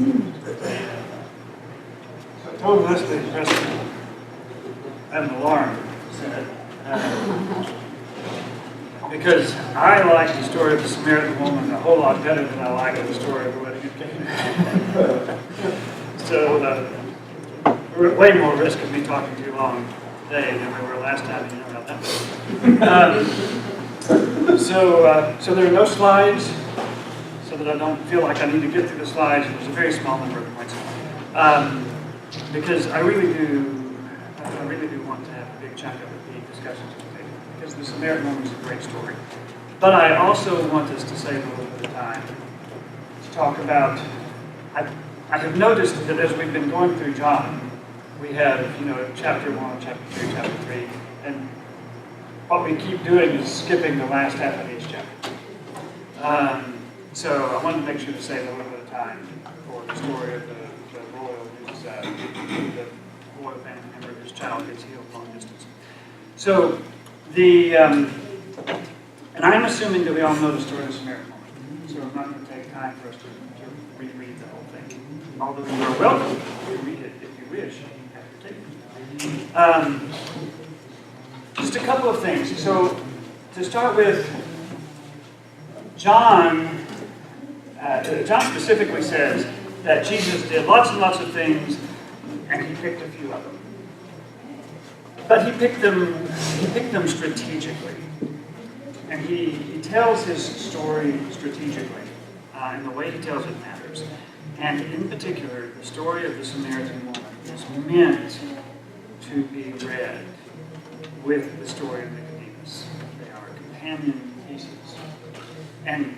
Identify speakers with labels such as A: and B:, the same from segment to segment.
A: I told Leslie to press an alarm set, because I like the story of the Samaritan woman a whole lot better than I like the story of the wedding at Cana. So we're at way more risk of me talking too long today than we were last time. You know about that. So there are no slides, so that I don't feel like I need to get through the slides. There's a very small number of points, because I really do want to have a big chunk of the discussions today, because the Samaritan woman is a great story. But I also want us to save a little bit of time to talk about. I have noticed that as we've been going through John, we have chapter 1, chapter 2, chapter 3, and what we keep doing is skipping the last half of each chapter. So I wanted to make sure to save a little bit of time for the story of the royal who's the royal family member whose child gets healed long distance. So and I'm assuming that we all know the story of the Samaritan woman. So I'm not going to take time for us to reread the whole thing. Although you are welcome to read it if you wish after taking it. Just a couple of things. So to start with, John specifically says that Jesus did lots and lots of things, and he picked a few of them. But he picked them strategically. And he tells his story strategically, and the way he tells it matters. And in particular, the story of the Samaritan woman is meant to be read with the story of Nicodemus. They are companion pieces. And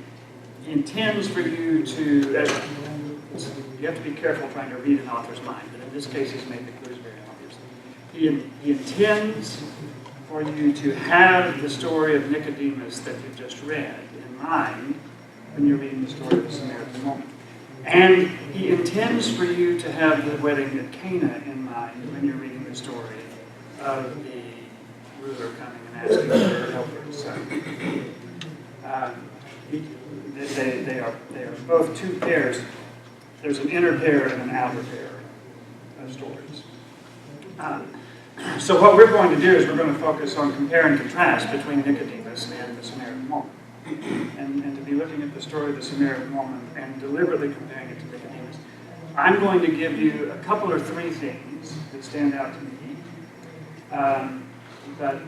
A: he intends for you to, you have to be careful trying to read an author's mind, but in this case he's made the clues very obvious. He intends for you to have the story of Nicodemus that you've just read in mind when you're reading the story of the Samaritan woman. And he intends for you to have the wedding at Cana in mind when you're reading the story of the ruler coming and asking for help for his son. They are both two pairs. There's an inner pair and an outer pair of stories. So what we're going to do is we're going to focus on compare and contrast between Nicodemus and the Samaritan woman. And to be looking at the story of the Samaritan woman and deliberately comparing it to Nicodemus. I'm going to give you a couple or three things that stand out to me. But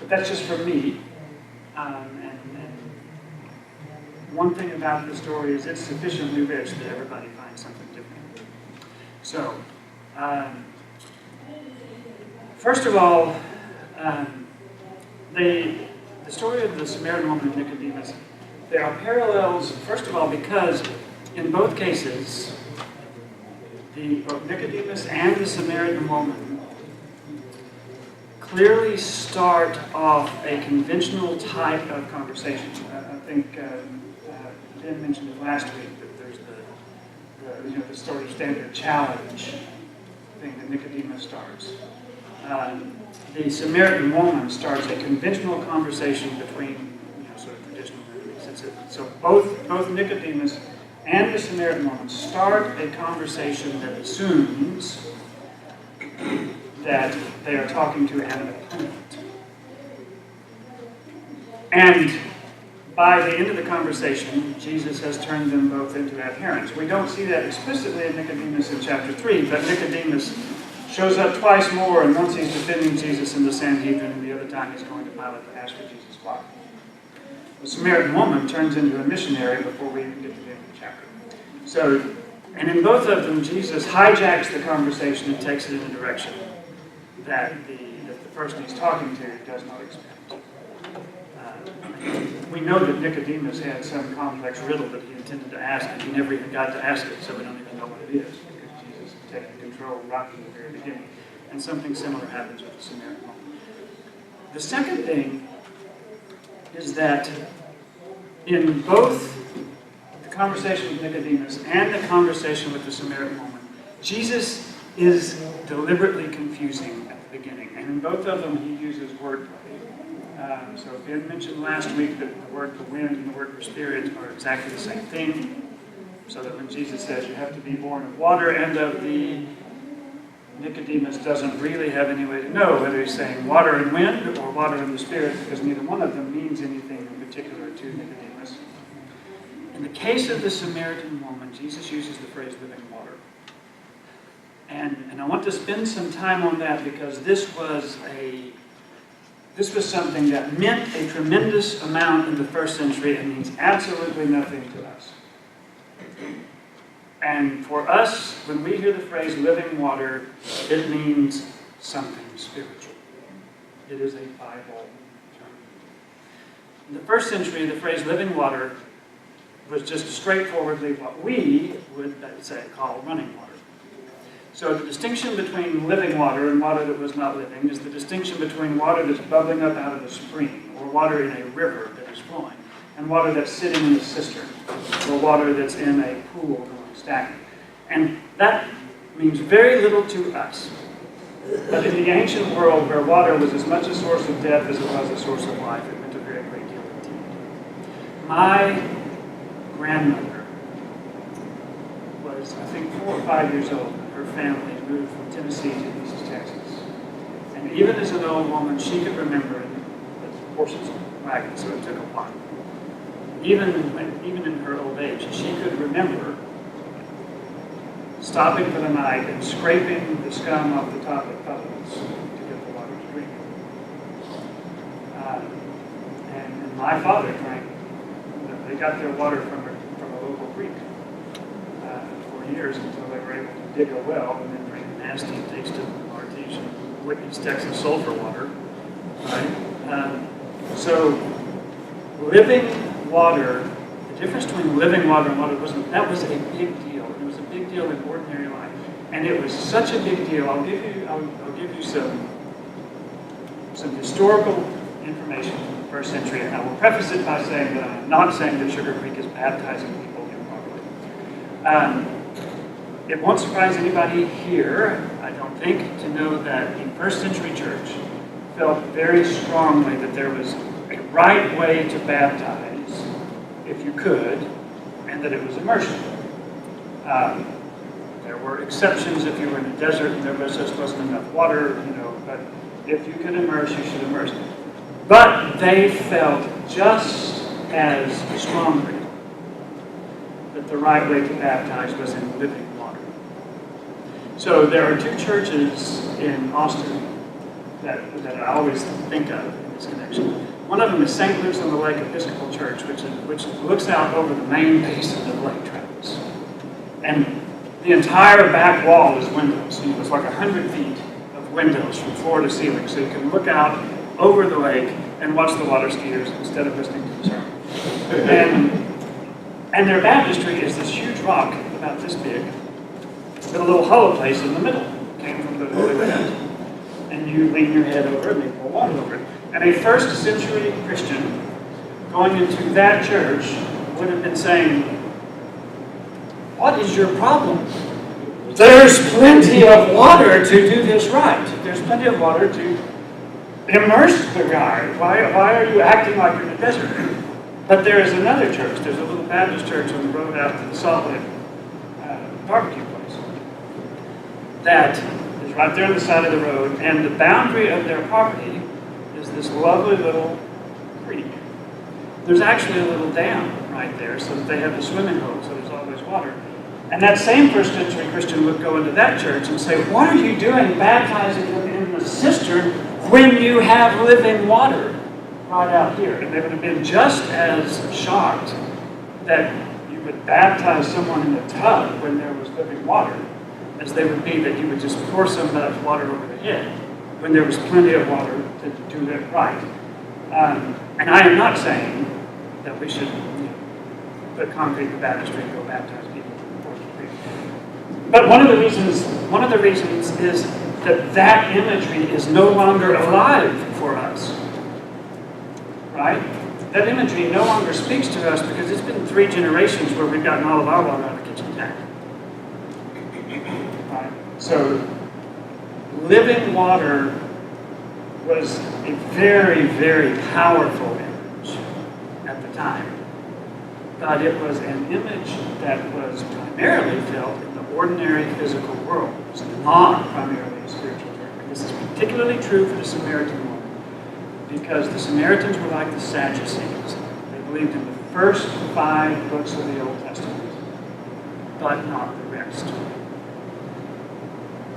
A: that's just from me. And one thing about the story is it's sufficiently rich that everybody finds something different. So, first of all, the story of the Samaritan woman and Nicodemus, there are parallels, first of all, because in both cases, both Nicodemus and the Samaritan woman clearly start off a conventional type of conversation. I think Ben mentioned it last week, that there's the sort of standard challenge thing that Nicodemus starts. The Samaritan woman starts a conventional conversation between sort of traditional enemies. So both Nicodemus and the Samaritan woman start a conversation that assumes that they are talking to an opponent. And by the end of the conversation, Jesus has turned them both into adherents. We don't see that explicitly in Nicodemus in chapter 3, but Nicodemus shows up twice more, and once he's defending Jesus in the Sanhedrin, and the other time he's going to Pilate to ask for Jesus' life. The Samaritan woman turns into a missionary before we even get to the end of the chapter. So, and in both of them, Jesus hijacks the conversation and takes it in a direction that the person he's talking to does not expect. We know that Nicodemus had some complex riddle that he intended to ask, and he never even got to ask it, so we don't even know what it is, because Jesus has taken control right from the very beginning. And something similar happens with the Samaritan woman. The second thing is that in both the conversation with Nicodemus and the conversation with the Samaritan woman, Jesus is deliberately confusing at the beginning. And in both of them, he uses wordplay. So Ben mentioned last week that the word for wind and the word for spirit are exactly the same thing. So that when Jesus says you have to be born of water and of the, Nicodemus doesn't really have any way to know whether he's saying water and wind or water and the Spirit, because neither one of them means anything in particular to Nicodemus. In the case of the Samaritan woman, Jesus uses the phrase living water. And I want to spend some time on that because this was something that meant a tremendous amount in the first century and means absolutely nothing to us. And for us, when we hear the phrase living water, it means something spiritual. It is a Bible term. In the first century, the phrase living water was just straightforwardly what we would say call running water. So the distinction between living water and water that was not living is the distinction between water that's bubbling up out of a spring or water in a river that is flowing and water that's sitting in a cistern or water that's in a pool going stagnant. And that means very little to us. But in the ancient world where water was as much a source of death as it was a source of life, it meant a very great deal indeed. My grandmother was, I think, 4 or 5 years old. Her family moved from Tennessee to East Texas. And even as an old woman, she could remember the horses and wagons, so it took a while. Even in her old age, she could remember stopping for the night and scraping the scum off the top of puddles to get the water to drink. And my father drank. They got their water from a local creek for years until they were able to dig a well and then drink nasty, tasted artesian East Texas sulfur water. Right? So living water, the difference between living water and water that was a big deal. It was a big deal in ordinary life. And it was such a big deal. I'll give you some historical information from the first century, and I will preface it by saying that I'm not saying that Sugar Creek is baptizing people improperly. It won't surprise anybody here, I don't think, to know that the first century church felt very strongly that there was a right way to baptize, if you could, and that it was immersion. There were exceptions if you were in a desert and there just wasn't enough water, but if you could immerse, you should immerse. But they felt just as strongly that the right way to baptize was in living water. So there are 2 churches in Austin that I always think of in this connection. One of them is St. Luke's on the Lake Episcopal Church, which looks out over the main basin of Lake Travis. And the entire back wall is windows. It's like 100 feet of windows from floor to ceiling, so you can look out over the lake and watch the water skiers instead of listening to the sermon. And their baptistry is this huge rock about this big, with a little hollow place in the middle. It came from the Holy Land. And you lean your head over and they pour water over it. And a first century Christian going into that church would have been saying, "What is your problem? There's plenty of water to do this right. There's plenty of water to immerse the guy. Why are you acting like you're in a desert?" But there is another church. There's a little Baptist church on the road out to the Salt Lake barbecue place that is right there on the side of the road, and the boundary of their property is this lovely little creek. There's actually a little dam right there so that they have a swimming hole, so there's always water. And that same first century Christian would go into that church and say, "What are you doing baptizing them in the cistern when you have living water right out here?" And they would have been just as shocked that you would baptize someone in a tub when there was living water as they would be that you would just pour some of that water over the head when there was plenty of water to do it right. And I am not saying that we should put concrete in the baptistry and go baptize people. But one of the reasons is that imagery is no longer alive for us. Right? That imagery no longer speaks to us because it's been 3 generations where we've gotten all of our water out of the kitchen tap. Right? So, living water was a very, very powerful image at the time. but it was an image that was primarily felt in the ordinary physical world. It was not primarily a spiritual term. And this is particularly true for the Samaritan woman, because the Samaritans were like the Sadducees. They believed in the first 5 books of the Old Testament, but not the rest.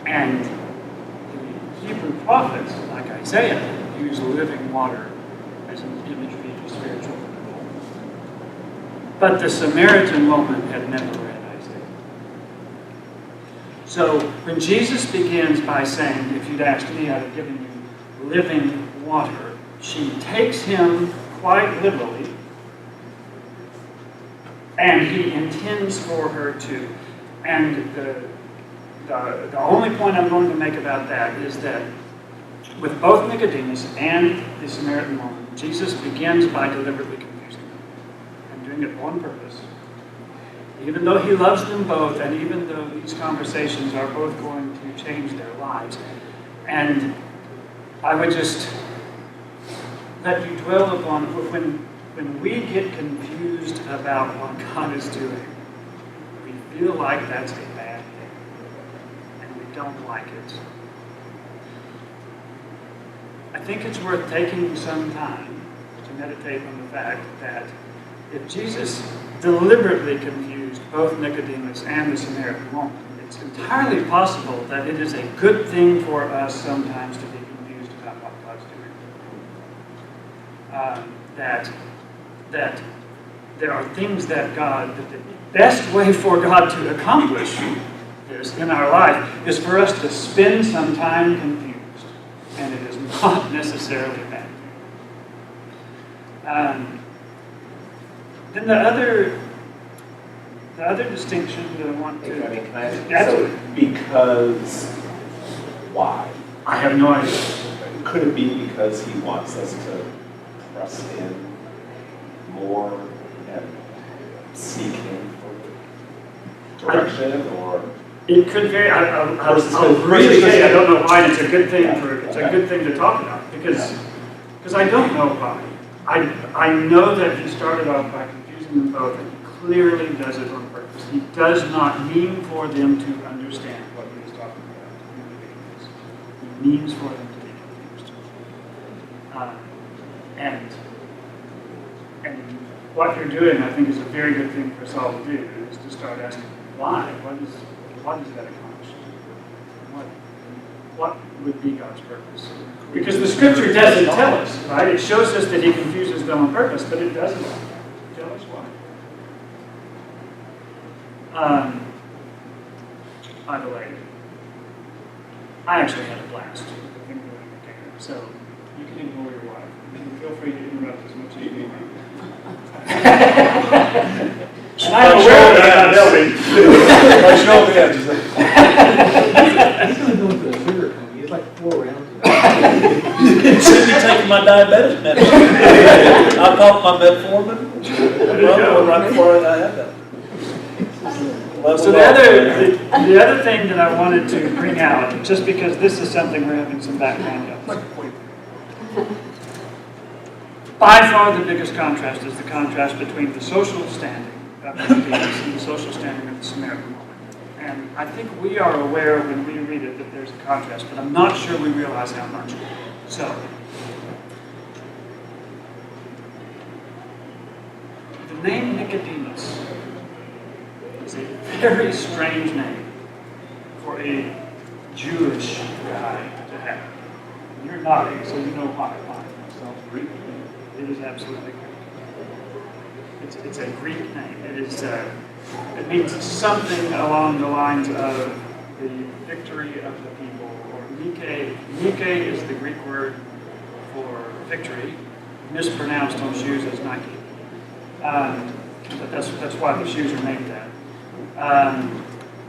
A: And the Hebrew prophets, like Isaiah, used living water as an imagery of spiritual renewal. But the Samaritan woman had never read Isaiah. So when Jesus begins by saying, if you'd asked me, I'd have given you living water, she takes him quite literally, and he intends for her to. And the only point I'm going to make about that is that with both Nicodemus and the Samaritan woman, Jesus begins by deliberately confusing them and doing it on purpose. Even though he loves them both, and even though these conversations are both going to change their lives. And I would just let you dwell upon when we get confused about what God is doing, we feel like that's a bad thing, and we don't like it. I think it's worth taking some time to meditate on the fact that if Jesus deliberately confused both Nicodemus and the Samaritan woman, it's entirely possible that it is a good thing for us sometimes to be confused about what God's doing. That there are things that the best way for God to accomplish this in our life is for us to spend some time confused, and it is not necessarily bad. Then the other distinction that I want to...
B: Can I ask you,
A: absolutely.
B: Because why?
A: I have no idea.
B: Could it be because he wants us to press in more and seek him for direction, or...
A: It could vary. I'll really say I don't know why. It's a good thing a good thing to talk about because I don't know why. I know that he started off by confusing them both, and he clearly does it on purpose. He does not mean for them to understand what he is talking about. He means for them to be confused. And what you're doing, I think, is a very good thing for us all to do, is to start asking why. What is that accomplishing? What would be God's purpose? Because the Scripture doesn't tell us, right? It shows us that he confuses them on purpose, but it doesn't tell us why. By the way, I actually had a blast with him doing the game, so you can ignore your wife. Feel free to interrupt as much as you need. I'm aware that I'm not helping.
B: He's
C: going to go with the sugar company. It's like 4 rounds.
D: You should be taking my diabetic medicine. I popped my metformin right before I had that.
A: So the other thing that I wanted to bring out, just because this is something we're having some background of. By far the biggest contrast is the contrast between the social standing of Nicodemus and the social standing of the Samaritan woman. And I think we are aware when we read it that there's a contrast, but I'm not sure we realize how much. So, the name Nicodemus is a very strange name for a Jewish guy to have. And you're nodding, so you know why. Greek. It is absolutely Greek. It's a Greek name. It means something along the lines of the victory of the people, or Nike. Nike is the Greek word for victory, mispronounced on shoes as Nike. But that's why the shoes are named that.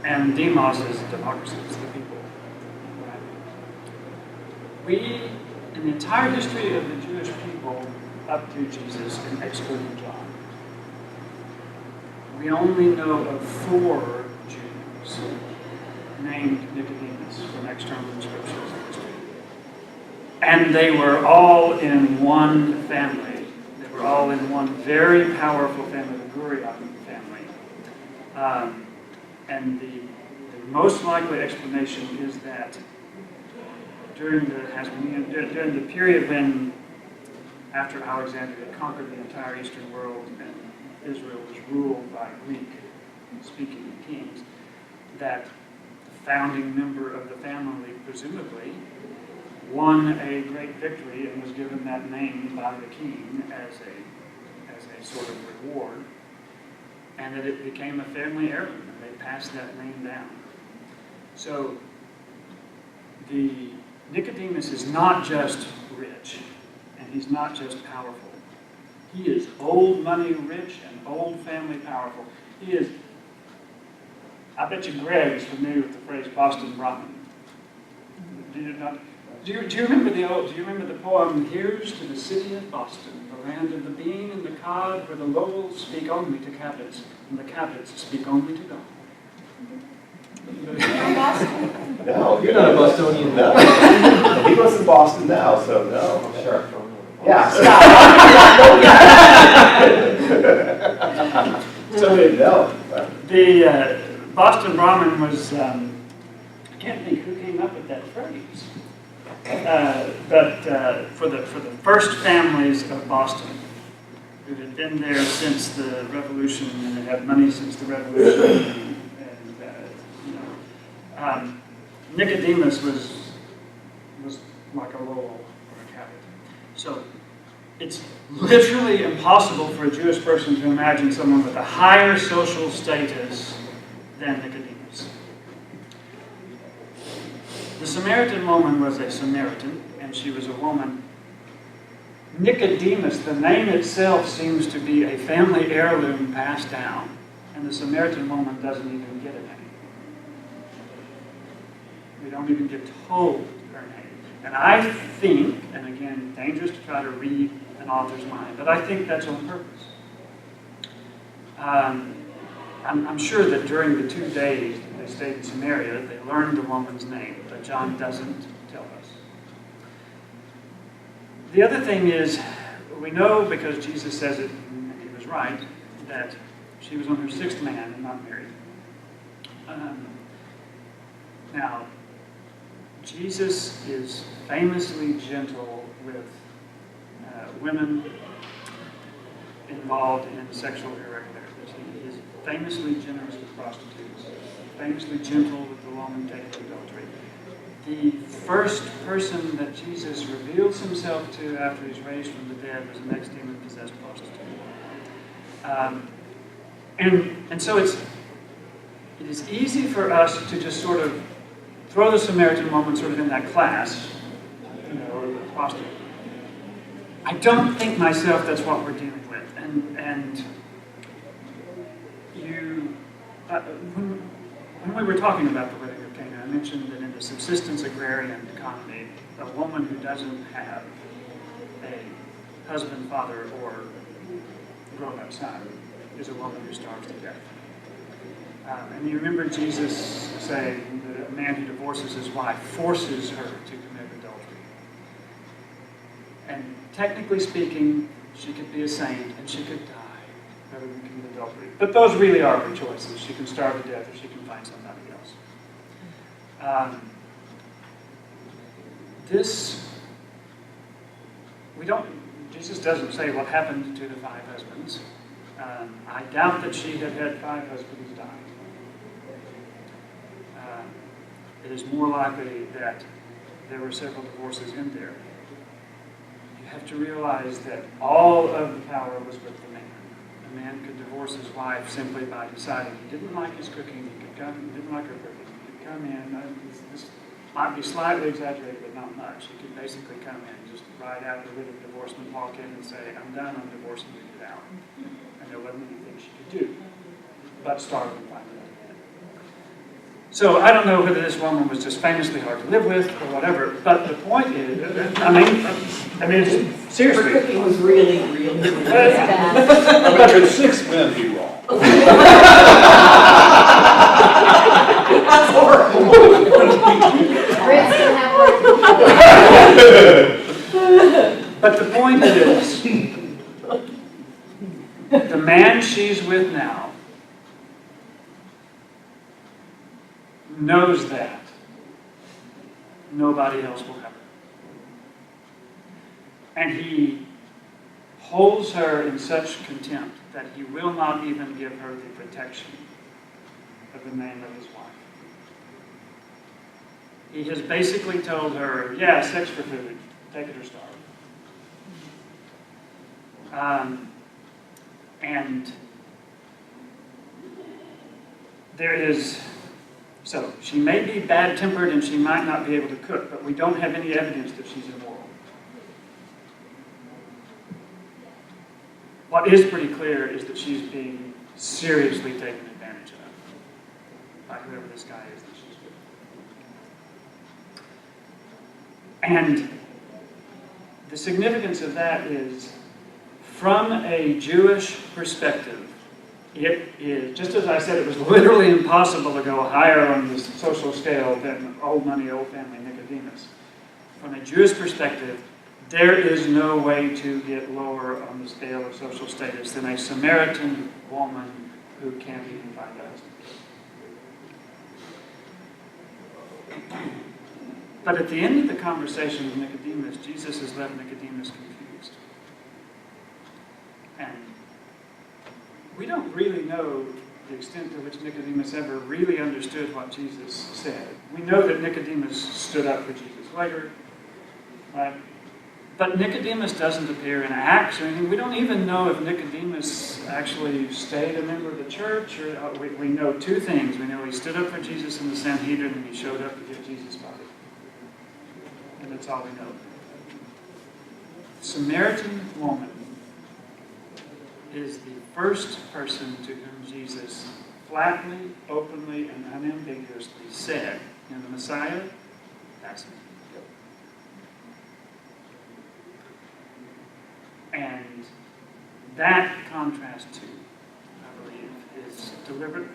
A: And demos is democracy, it's the people. We, in the entire history of the Jewish people up to Jesus, and excluding John, we only know of 4 Jews named Nicodemus from external scriptures and history. And they were all in one family. They were all in one very powerful family, the Gurion And the most likely explanation is that during the period when, after Alexander had conquered the entire Eastern world and Israel was ruled by Greek-speaking kings, that the founding member of the family presumably won a great victory and was given that name by the king as a sort of reward, and that it became a family heirloom, and they passed that name down. So Nicodemus is not just rich, and he's not just powerful. He is old money rich and old family powerful. He is, I bet you Greg is familiar with the phrase Boston Brahmin. Do you not? Do you remember the poem, "Here's to the city of Boston, the land of the bean and the cod, where the lowells speak only to cabots, and the cabots speak only to God."
E: From Boston?
B: No,
C: You're not a Bostonian.
B: No. He lives in Boston now, so no.
C: Sure.
B: Yeah, stop. So no.
A: The Boston Brahmin was, I can't think who came up with that phrase, but for the first families of Boston, who had been there since the Revolution and had had money since the Revolution, Nicodemus was like a Lowell or a Cabot. So it's literally impossible for a Jewish person to imagine someone with a higher social status than Nicodemus. The Samaritan woman was a Samaritan, and she was a woman. Nicodemus, the name itself seems to be a family heirloom passed down, and the Samaritan woman doesn't even get a name. We don't even get told her name. And I think, and again, dangerous to try to read an author's mind, but I think that's on purpose. I'm sure that during the 2 days that they stayed in Samaria, they learned the woman's name, but John doesn't tell us. The other thing is, we know because Jesus says it, and he was right, that she was on her 6th man and not married. Now, Jesus is famously gentle with women involved in sexual irregularities. He is famously generous with prostitutes, famously gentle with the woman taking adultery. The first person that Jesus reveals himself to after he's raised from the dead was an ex-demon-possessed prostitute. And so it is easy for us to just sort of throw the Samaritan woman sort of in that class, or the prostitute. I don't think myself that's what we're dealing with. And when we were talking about the wedding of Cana, I mentioned that in the subsistence agrarian economy, a woman who doesn't have a husband, father, or grown-up son is a woman who starves to death. And you remember Jesus saying that a man who divorces his wife forces her to commit adultery. And technically speaking, she could be a saint and she could die rather than commit adultery. But those really are her choices. She can starve to death or she can find somebody else. Jesus doesn't say what happened to the 5 husbands. I doubt that she had had 5 husbands die. It is more likely that there were several divorces in there. You have to realize that all of the power was with the man. A man could divorce his wife simply by deciding he didn't like his cooking, he didn't like her cooking, he could come in, this might be slightly exaggerated, but not much. He could basically come in and just write out the writ of divorcement, walk in and say, "I'm done, I'm divorcing you, get out." And there wasn't anything she could do but starve and find another man. So I don't know whether this woman was just famously hard to live with or whatever, but the point is, seriously.
E: Her cooking was really, really, really bad.
D: I bet you 6 men be wrong.
E: That's horrible.
F: Brits can have
A: But the point is, the man she's with now knows that nobody else will have her. And he holds her in such contempt that he will not even give her the protection of the name of his wife. He has basically told her, yeah, sex for food, take it or starve. And there is, so she may be bad-tempered and she might not be able to cook, but we don't have any evidence that she's immoral. What is pretty clear is that she's being seriously taken advantage of by whoever this guy is that she's with. And the significance of that is, from a Jewish perspective, it is, just as I said, it was literally impossible to go higher on the social scale than old money, old family Nicodemus. From a Jewish perspective, there is no way to get lower on the scale of social status than a Samaritan woman who can't even find a husband. But at the end of the conversation with Nicodemus, Jesus has left Nicodemus confused. And we don't really know the extent to which Nicodemus ever really understood what Jesus said. We know that Nicodemus stood up for Jesus later, right? But Nicodemus doesn't appear in Acts or anything. We don't even know if Nicodemus actually stayed a member of the church. Or we know two things. We know he stood up for Jesus in the Sanhedrin and he showed up to give Jesus' body. And that's all we know. Samaritan woman is the first person to whom Jesus flatly, openly, and unambiguously said, "You're the Messiah, that's me." And that contrast, too, I believe, is deliberate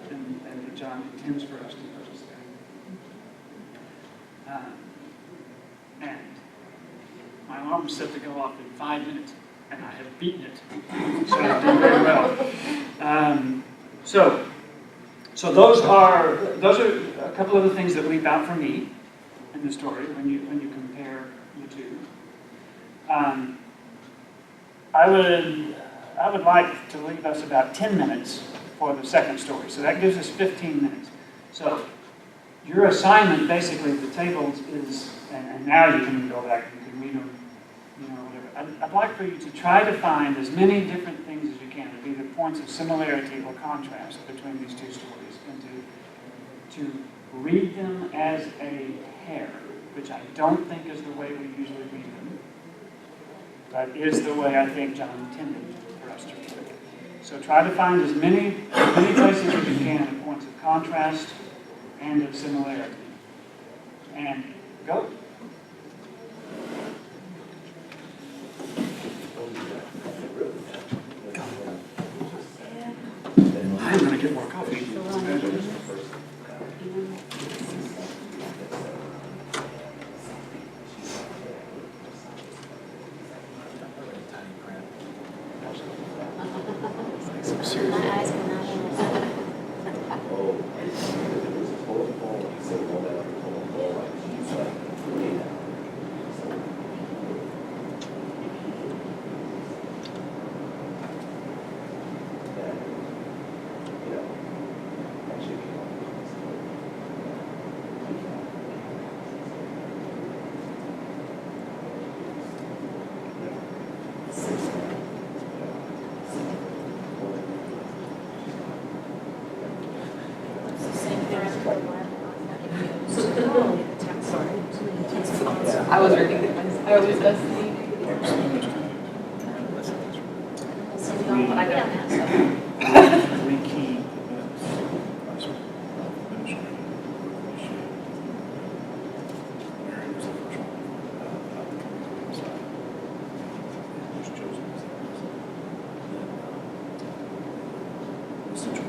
A: and that John intends for us to notice that. And my alarm was set to go off in 5 minutes, and I have beaten it. So I did very well. So those are a couple of the things that leap out for me in the story when you compare the two. I would like to leave us about 10 minutes for the second story. So that gives us 15 minutes. So your assignment, basically, the tables is, and now you can go back and you can read them, whatever. I'd like for you to try to find as many different things as you can to be the points of similarity or contrast between these two stories, and to read them as a pair, which I don't think is the way we usually read them, but is the way I think John intended for us to read it. So try to find as many places as you can of points of contrast and of similarity. And go. I'm going to get more coffee.
F: My eyes cannot handle
E: I was reading it. I always does.
F: But I get that.
A: Three key.
G: Social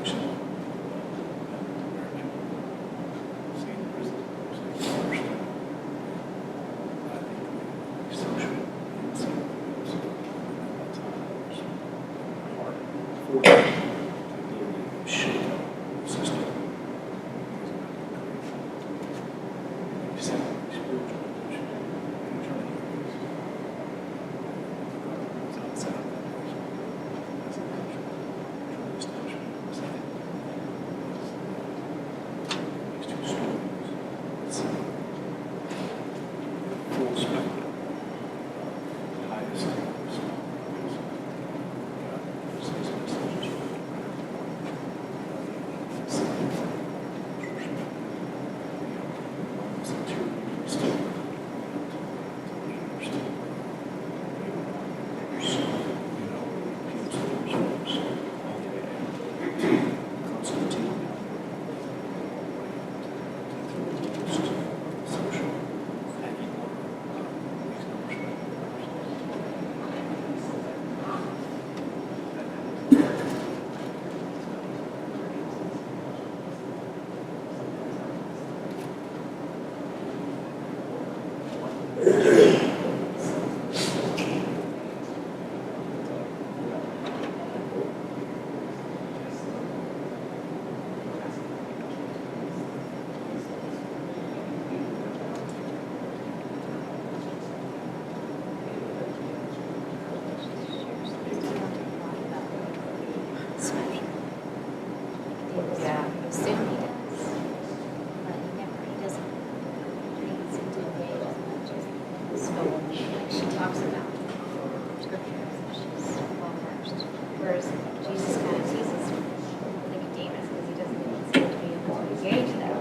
F: things.
E: Yeah.
F: Assume he does, but he doesn't, he doesn't seem to engage as much as like she talks about scriptures, and she's well versed. Whereas Jesus kind of teases Nicodemus because he doesn't seem to be able to engage that way.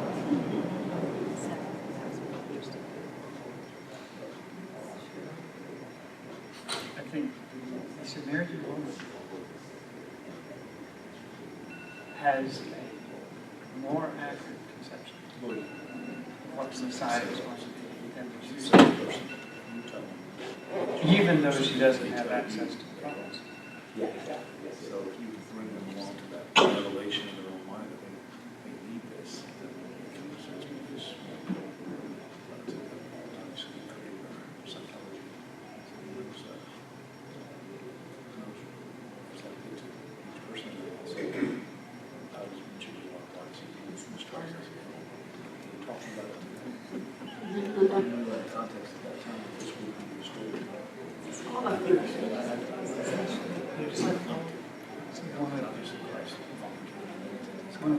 F: So that was really interesting.
A: I think the Samaritan woman has a more accurate conception of what the Messiah is going to be than the Jews. Even though she doesn't have access to the prophets.
D: So if you bring them along to that revelation in their own mind, that they need this, then it can essentially just run to obviously create or psychology. It's like each person also, I was mentioning a lot of times, was trying to talking about it. In that context at that time, this would be restored.
A: It's one of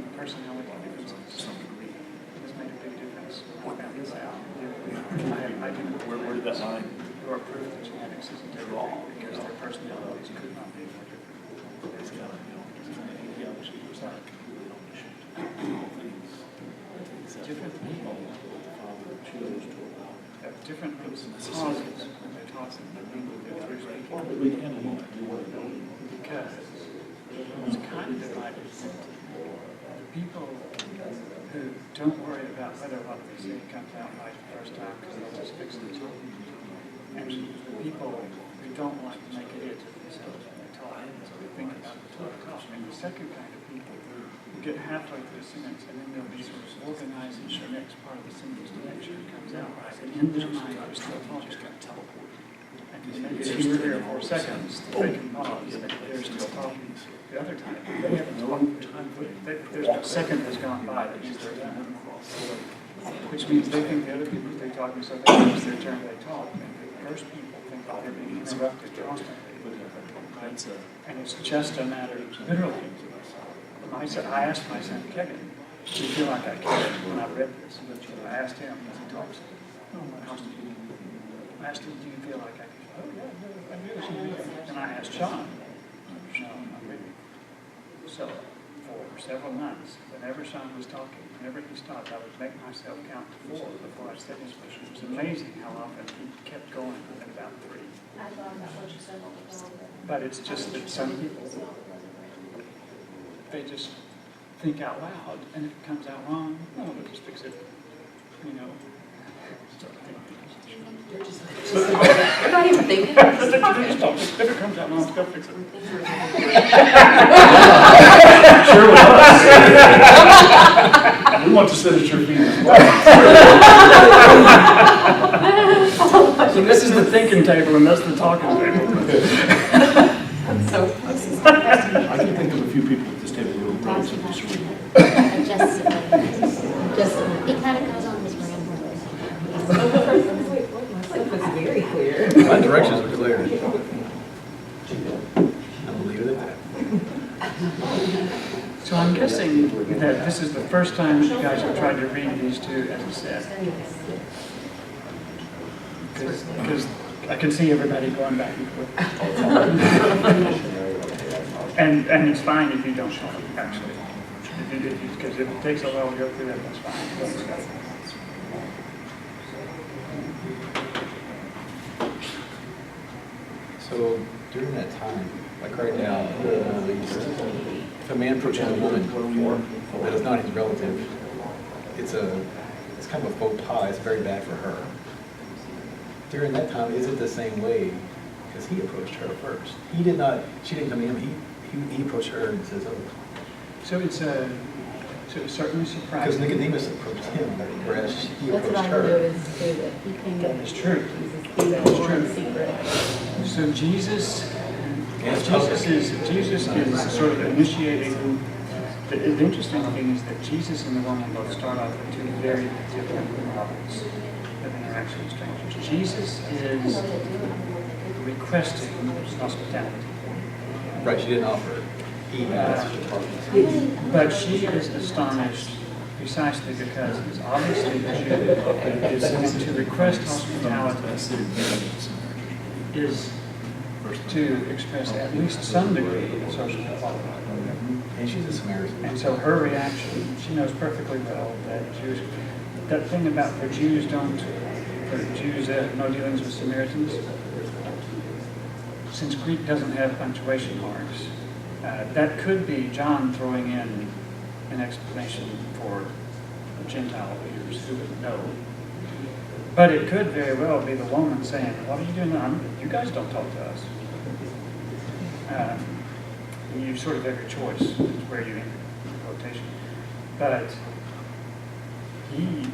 A: the personality differences to some degree. It's made a big difference. I found this out. I didn't.
D: Where did that line?
A: Your proof that genetics isn't wrong because their personalities could not be more different.
D: It's got, he obviously was not completely omniscient. Things that
A: Different people
D: the Father chose to allow.
A: have different causes when they talk to them.
D: But we can alone.
A: Because it's kind of divided into the people who don't worry about whether what they say comes out right the first time because they'll just fix the tone. And the people who don't like to make it into themselves when they talk, so they think about the talk. And the second kind of people who get halfway through a sentence and then they'll be sort of organizing the next part of the sentence to make sure it comes out right. And in their mind, they're still talking. Maybe 2 or 3 or 4 seconds, they can pause, they're still talking. The other time, they haven't talked, there's a second has gone by that means they're done. Which means they think the other people they're talking, so they use their turn, they talk. And the first people think that they're being interrupted constantly. Right? And it's just a matter of literally. I asked my son Kevin, do you feel like I cared when I read this? I asked him as he talks. I asked him, do you feel like I cared? Oh, yeah, I do. And I asked Sean. No, not really. So, for several months, whenever Sean was talking, whenever he stopped, I would make myself count to 4 before I said his question. It was amazing how often he kept going at about 3. But it's just that some people, they just think out loud, and if it comes out wrong, no, we'll just fix it, you know.
E: You're not even thinking.
A: If it comes out wrong, go fix it.
D: Sure with us. We want to sit at your feet as well.
A: So this is the thinking table, and that's the talking table.
D: I can think of a few people at this table who are relatively sweet.
F: He kind of goes on this rambling.
E: It's very clear.
C: My directions are clear. I'm leaving it at that.
A: So I'm guessing that this is the first time that you guys have tried to read these two as a set. Because I can see everybody going back and forth. And it's fine if you don't show up, actually. Because if it takes a while to go through that, that's fine.
C: So during that time, like right now, at least, if a man approaches a woman that is not his relative, it's kind of a faux pas. It's very bad for her. During that time, is it the same way? Because he approached her first. She didn't come to him. He approached her and says, "Oh."
A: So it's certainly
C: Because
A: surprising.
C: Nicodemus approached him, whereas he
E: That's what
C: approached
E: I know
C: her.
E: is too, that he came
A: That
E: to
A: is true.
E: Jesus in secret.
A: So Jesus is sort of initiating. The interesting thing is that Jesus and the woman both start off at 2 very different levels of interaction with strangers. Jesus is requesting hospitality.
C: Right, she didn't offer. He has.
A: But she is astonished precisely because it's obviously a Jew, and to request hospitality is to express at least some degree of social equality.
C: And she's a Samaritan.
A: And so her reaction, she knows perfectly well that Jews, that thing about for Jews have no dealings with Samaritans. Since Greek doesn't have punctuation marks, that could be John throwing in an explanation for Gentile readers who would know. But it could very well be the woman saying, "What are you doing? You guys don't talk to us." You sort of have your choice as where you enter the quotation. But he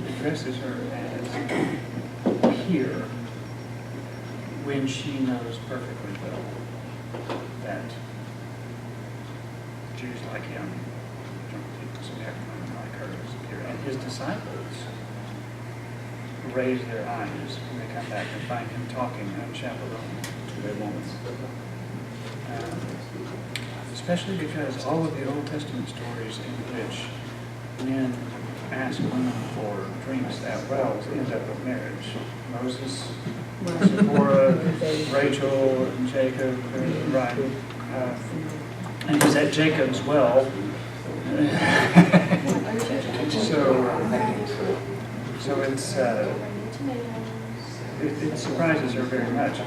A: addresses her as here when she knows perfectly well that Jews like him don't think Samaritan women like her is here. And his disciples raise their eyes when they come back and find him talking unchaperoned to a woman. Especially because all of the Old Testament stories in which men ask women for drinks at wells end up with marriage. Moses, Zipporah, Rachel, and Jacob, right? And he's at Jacob's well. So it surprises her very much.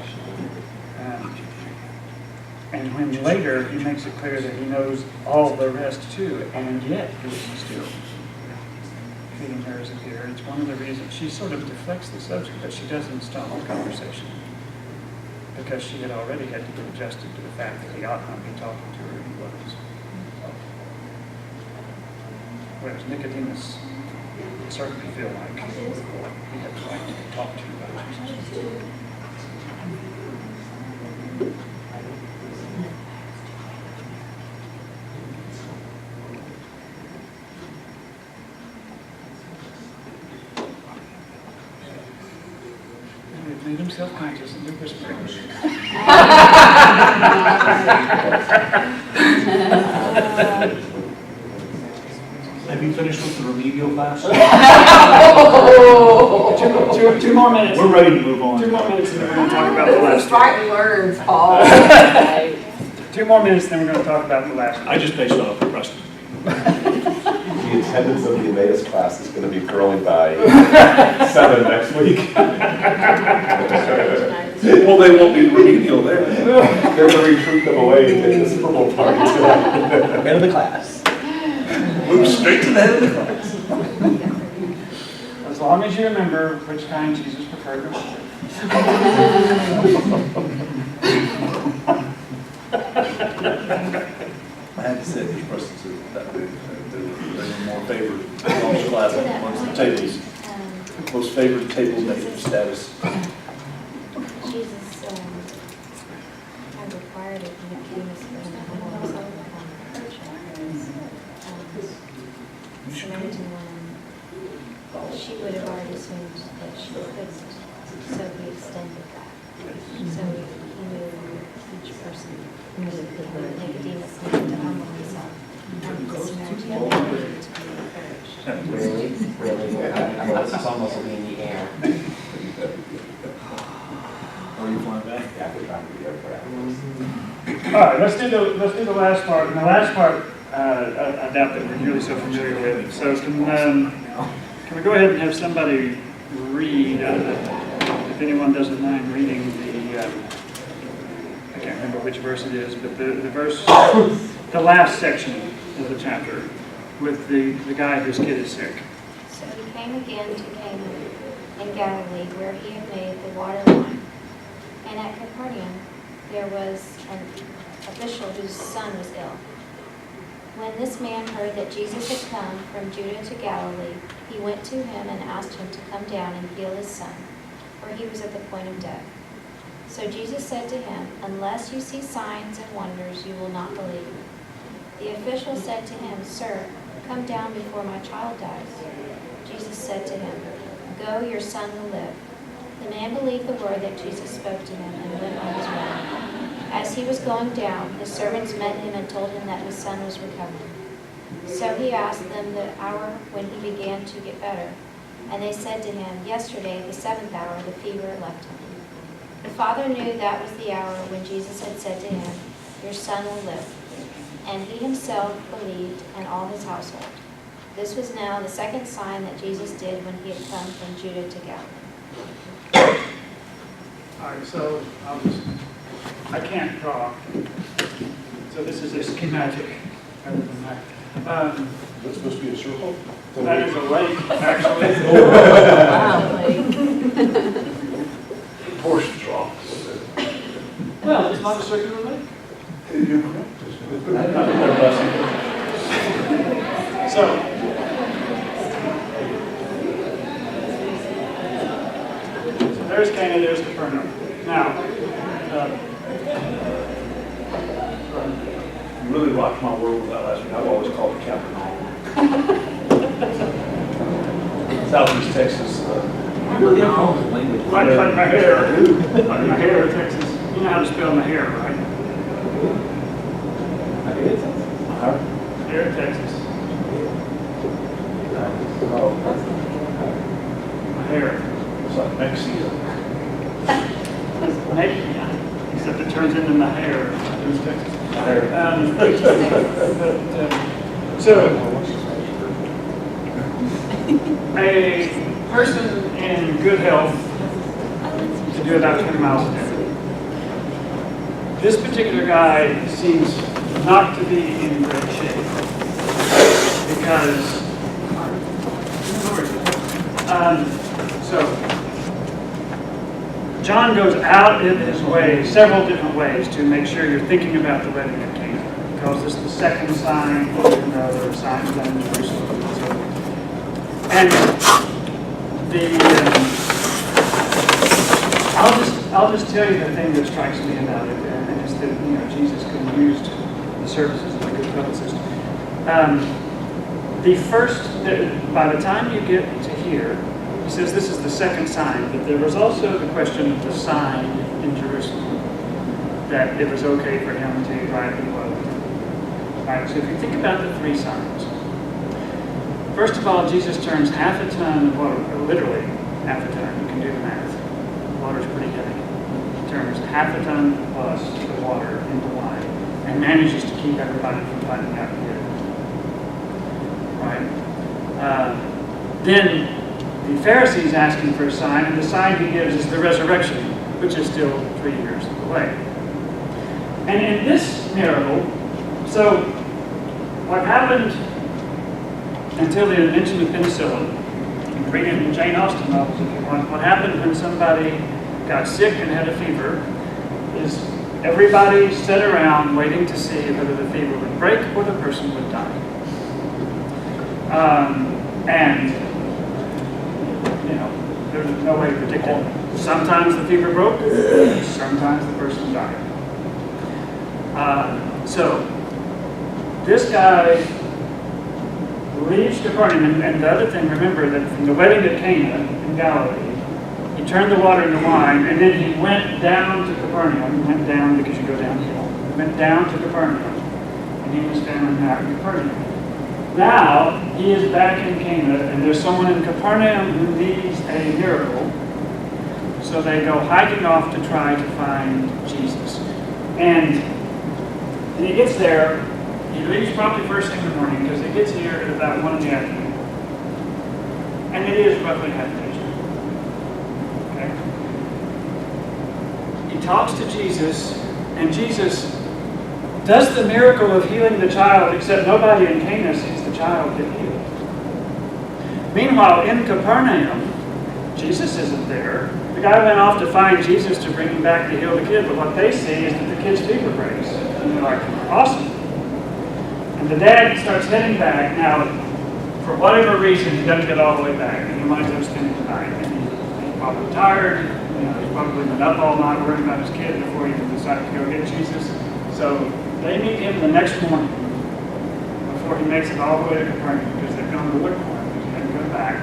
A: And when later he makes it clear that he knows all the rest too, and yet he's still treating her as a peer. It's one of the reasons she sort of deflects the subject, but she doesn't stop the conversation because she had already had to get adjusted to the fact that he ought not be talking to her. He was. Whereas Nicodemus would certainly feel like he had the right to be talked to about Jesus. Made him self-conscious and they're whispering.
D: Have you finished with the remedial class?
A: Two more minutes.
D: We're ready to move on.
A: 2 more minutes and then we're going to talk about the last one.
E: Fighting words, Paul.
A: 2 more minutes then we're going to talk about the last one.
D: I just based it off the precedent.
B: The attendance of the Emmaus class is going to be growing by 7 next week.
D: Well, they won't be remedial there.
B: They're going to recruit them away to take the Super Bowl party.
C: Head of the class.
D: Move straight to the head of the class.
A: As long as you remember which kind Jesus preferred to worship.
D: I have to say, there's precedent that they're more favored amongst class amongst the tables. Most favored table name status.
F: Jesus had required it in Nicodemus for him to humble himself upon the church. Samaritan woman, she would have already assumed that she couldn't, so he extended that. So he knew each person, Nicodemus needed to humble himself, and the Samaritan woman needed to be encouraged.
G: Really? This is almost in the air.
D: Are you flying back?
G: Yeah, I could try to be there for that.
A: All right, let's do the last part. And the last part, I doubt that we're really so familiar with. So can we go ahead and have somebody read, if anyone doesn't mind reading I can't remember which verse it is, but the verse, the last section of the chapter with the guy whose kid is sick.
F: So he came again to Cana in Galilee, where he had made the water wine. And at Capernaum there was an official whose son was ill. When this man heard that Jesus had come from Judah to Galilee, he went to him and asked him to come down and heal his son, for he was at the point of death. So Jesus said to him, "Unless you see signs and wonders, you will not believe." The official said to him, "Sir, come down before my child dies." Jesus said to him, "Go, your son will live." The man believed the word that Jesus spoke to him and went on his way. As he was going down, his servants met him and told him that his son was recovering. So he asked them the hour when he began to get better. And they said to him, "Yesterday, the 7th hour, the fever left him." The father knew that was the hour when Jesus had said to him, "Your son will live." And he himself believed, and all his household. This was now the second sign that Jesus did when he had come from Judah to Galilee.
A: All right, so I can't draw. So this is a schematic rather than that.
D: That's supposed to be a circle?
A: That is a lake, actually.
E: Wow.
D: Proportions wrong.
A: Well, it's not a circular lake.
D: You're correct.
A: So, there's Cana, there's Capernaum. Now,
D: You really rocked my world with that last week. I've always called it Capernaum. Southeast Texas.
C: You really have problems with language.
A: like my hair, like my hair, Texas. You know how to spell my hair, right? Hair, Texas. My hair.
D: It's like Mexico.
A: Maybe, yeah. Except it turns into my hair. There's Texas. So, a person in good health can do about 20 miles a day. This particular guy seems not to be in great shape because, John goes out of his way, several different ways, to make sure you're thinking about the wedding at Cana. He calls this the second sign, even though there are signs done in Jerusalem. And I'll just tell you the thing that strikes me about it, and it's that Jesus could have used the services of the Good Fellow system. By the time you get to here, he says this is the second sign, but there was also the question of the sign in Jerusalem, that it was okay for him to ride the boat. All right, so if you think about the three signs, first of all, Jesus turns half a ton of water, literally half a ton, you can do the math. The water's pretty heavy. He turns half a ton plus of water into wine and manages to keep everybody from finding out here. Right? Then the Pharisees ask him for a sign, and the sign he gives is the resurrection, which is still 3 years away. And in this miracle, so what happened until the invention of penicillin, you can read it in Jane Austen novels if you want, what happened when somebody got sick and had a fever is everybody sat around waiting to see whether the fever would break or the person would die. And there's no way to predict it. Sometimes the fever broke, sometimes the person died. So this guy leaves Capernaum, and the other thing, remember that from the wedding at Cana in Galilee, he turned the water into wine, and then he went down to Capernaum. He went down because you go downhill. He went down to Capernaum, and he was down in Capernaum. Now, he is back in Cana, and there's someone in Capernaum who needs a miracle. So they go hiking off to try to find Jesus. And when he gets there, he leaves probably first thing in the morning, because he gets here at about 1 in the afternoon. And it is roughly half page. Okay? He talks to Jesus, and Jesus does the miracle of healing the child, except nobody in Cana sees the child get healed. Meanwhile, in Capernaum, Jesus isn't there. The guy went off to find Jesus to bring him back to heal the kid, but what they see is that the kid's fever breaks. And they're like, awesome. And the dad starts heading back. Now, for whatever reason, he doesn't get all the way back, and he winds up spending the night. And he's probably tired. He's probably been up all night worrying about his kid before he even decided to go get Jesus. So they meet him the next morning before he makes it all the way to Capernaum, because they've gone to look for him. He hadn't come back.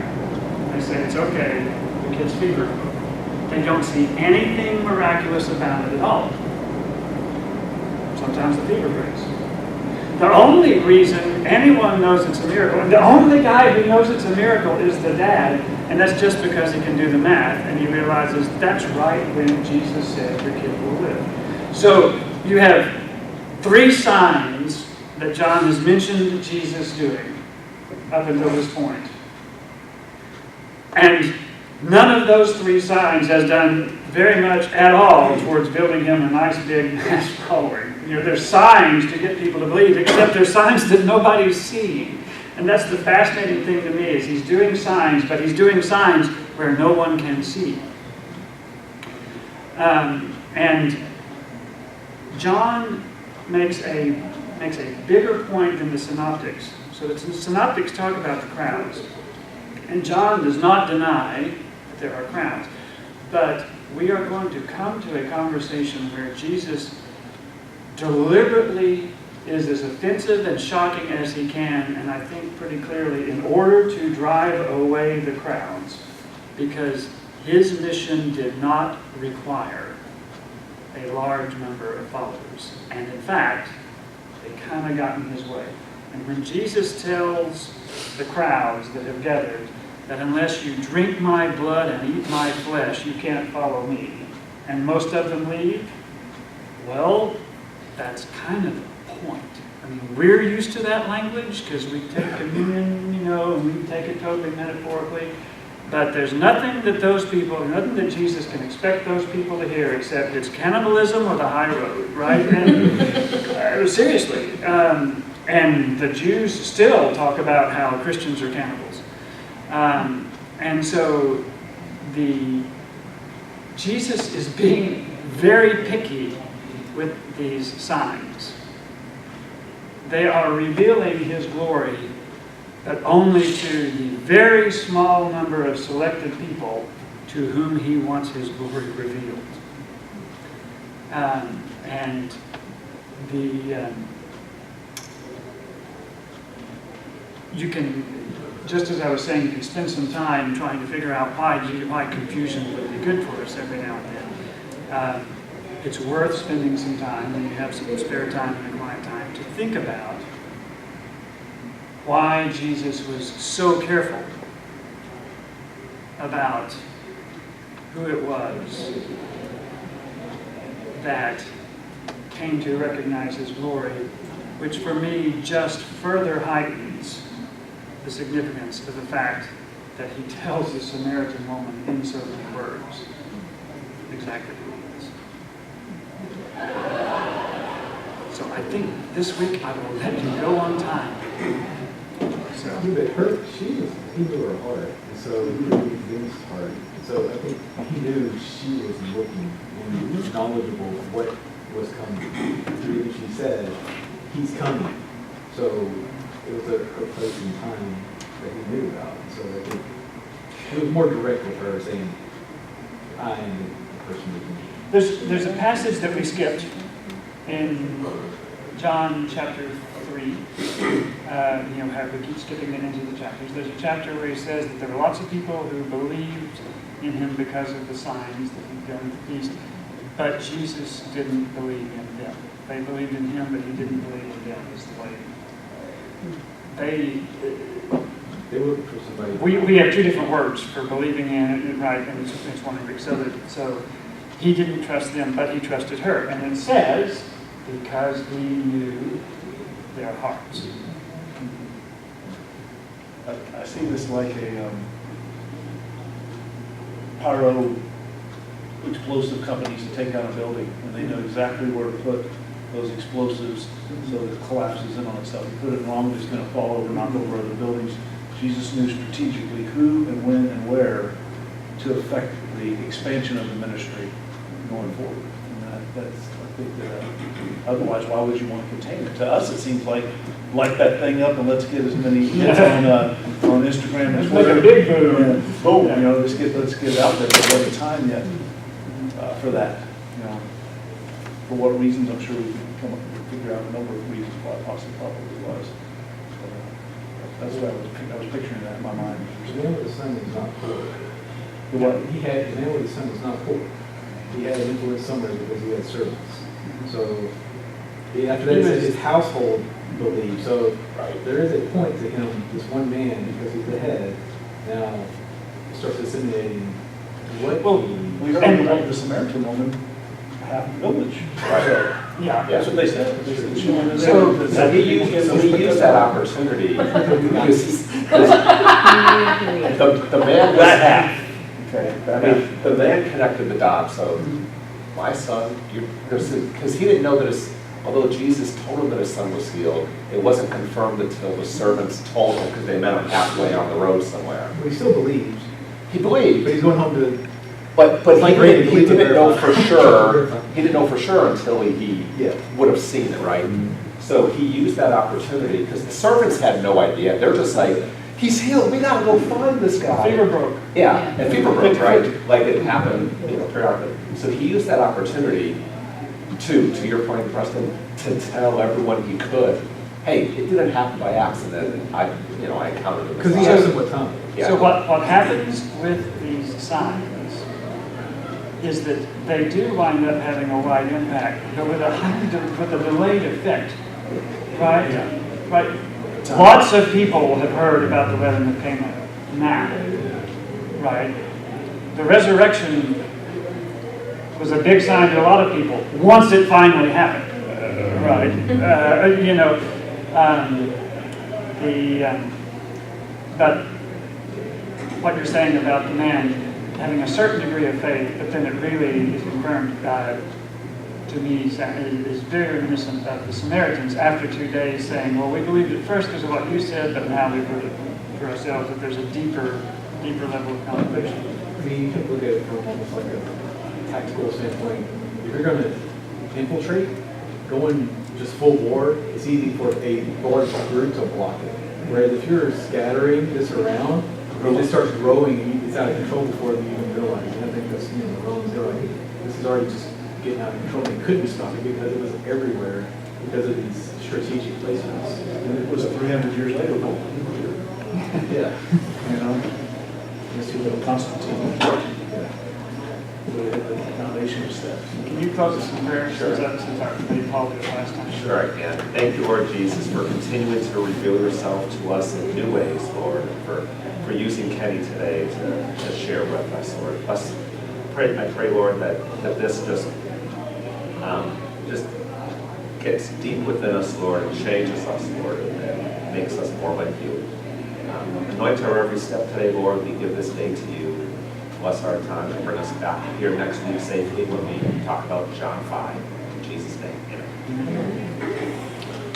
A: They say it's okay. The kid's fever. They don't see anything miraculous about it at all. sometimes the fever breaks. The only reason anyone knows it's a miracle, and the only guy who knows it's a miracle is the dad, and that's just because he can do the math, and he realizes that's right when Jesus said your kid will live. So you have 3 signs that John has mentioned Jesus doing up until this point. And none of those 3 signs has done very much at all towards building him a nice big mass following. There's signs to get people to believe, except there's signs that nobody's seeing. And that's the fascinating thing to me, is he's doing signs, but he's doing signs where no one can see. And John makes a bigger point than the synoptics. So the synoptics talk about the crowds. And John does not deny that there are crowds. But we are going to come to a conversation where Jesus deliberately is as offensive and shocking as he can, and I think pretty clearly, in order to drive away the crowds, because his mission did not require a large number of followers. And in fact, they kind of got in his way. And when Jesus tells the crowds that have gathered that unless you drink my blood and eat my flesh, you can't follow me, and most of them leave, well, that's kind of the point. I mean, we're used to that language because we take communion, and we take it totally metaphorically. But there's nothing that Jesus can expect those people to hear except it's cannibalism or the high road, right? And seriously. And the Jews still talk about how Christians are cannibals. And so Jesus is being very picky with these signs. They are revealing his glory, but only to the very small number of selected people to whom he wants his glory revealed. You can, just as I was saying, you can spend some time trying to figure out why confusion would be good for us every now and then. It's worth spending some time, when you have some spare time and a quiet time, to think about why Jesus was so careful about who it was that came to recognize his glory, which for me just further heightens the significance of the fact that he tells the Samaritan woman in so many words exactly who he is. So I think this week I will let you go on time. So.
C: But she knew her heart, and so he knew Ben's heart. So I think he knew she was looking and knowledgeable of what was coming. She said, he's coming. So it was a place and time that he knew about. So I think it was more direct with her saying, I am the person who can.
A: There's a passage that we skipped in John chapter 3. How we keep skipping it into the chapters. There's a chapter where he says that there were lots of people who believed in him because of the signs that he'd done at the feast, but Jesus didn't believe in them. They believed in him, but he didn't believe in them, is the way.
C: They looked for somebody.
A: We have 2 different words for believing in it, right? And it's one Greek. So he didn't trust them, but he trusted her. And it says, because he knew their hearts.
D: I see this like a pyro explosive companies to take down a building, and they know exactly where to put those explosives so that it collapses in on itself. You put it wrong, it's going to fall over, knock over other buildings. Jesus knew strategically who and when and where to affect the expansion of the ministry going forward. And that's, I think that otherwise, why would you want to contain it? To us, it seems like light that thing up and let's get as many hits on Instagram as
A: Like a big boom.
D: Boom, let's get it out there. But at the time yet for that, for what reasons? I'm sure we can figure out a number of reasons why it probably was. That's what I was picturing that in my mind.
C: The name of the son was not poor.
D: The what?
C: The name of the son was not poor. He had influence somewhere because he had servants. So After that, it says his household believed. So
B: Right.
C: there is a point to him, this one man, because he's the head, now starts assimilating what
D: Well,
C: he...
D: we heard about the Samaritan woman, half the village.
B: Right.
A: Yeah.
D: That's what they said. They said she wanted to-
B: So he used that opportunity because the man was
D: That half. Okay.
B: I mean, the man connected the dots, so my son, because he didn't know that although Jesus told him that his son was healed, it wasn't confirmed until the servants told him because they met him halfway on the road somewhere.
C: But he still believes.
B: He believed,
C: But he's going home to...
B: but
C: like
B: he didn't know for sure.
C: Verify.
B: He didn't know for sure until he
C: Yeah.
B: would have seen it, right? So he used that opportunity because the servants had no idea. They're just like, he's healed. We gotta go find this guy.
A: Fever broke.
B: Yeah, and fever broke, right? Like it happened, periodically. So he used that opportunity to your point, Preston, to tell everyone he could, hey, it didn't happen by accident. I encountered him.
C: Because he asked him what time.
B: Yeah.
A: So what happens with these signs is that they do wind up having a wide impact, but with a delayed effect, right? Right. Lots of people have heard about the wedding of Cana now, right? The resurrection was a big sign to a lot of people once it finally happened, right? But what you're saying about the man having a certain degree of faith, but then it really is confirmed, to me, is very reminiscent of the Samaritans after 2 days saying, well, we believed at first because of what you said, but now we've heard it for ourselves that there's a deeper level of contemplation.
C: I mean, you can look at it from almost like a tactical standpoint. If you're going to infiltrate, going just full war, it's easy for a large group to block it. Whereas if you're scattering this around, it just starts growing and it's out of control before you even realize it. I think that's, the Romans, they're like, this is already just getting out of control. They couldn't stop it because it was everywhere because of these strategic placements.
D: And it was 300 years later.
C: Yeah.
D: You know, you see little Constantine.
C: Yeah.
D: The foundation was set.
A: Can you close us in prayer?
B: Sure.
A: Since our committee called it last time.
B: Sure I can. Thank you, Lord Jesus, for continuing to reveal yourself to us in new ways, Lord, and for using Kenny today to share with us, Lord. I pray, Lord, that this just gets deep within us, Lord, and changes us, Lord, and makes us more like you. Anoint our every step today, Lord. We give this day to you. Bless our time and bring us back here next week safely when we talk about John 5. In Jesus' name, amen.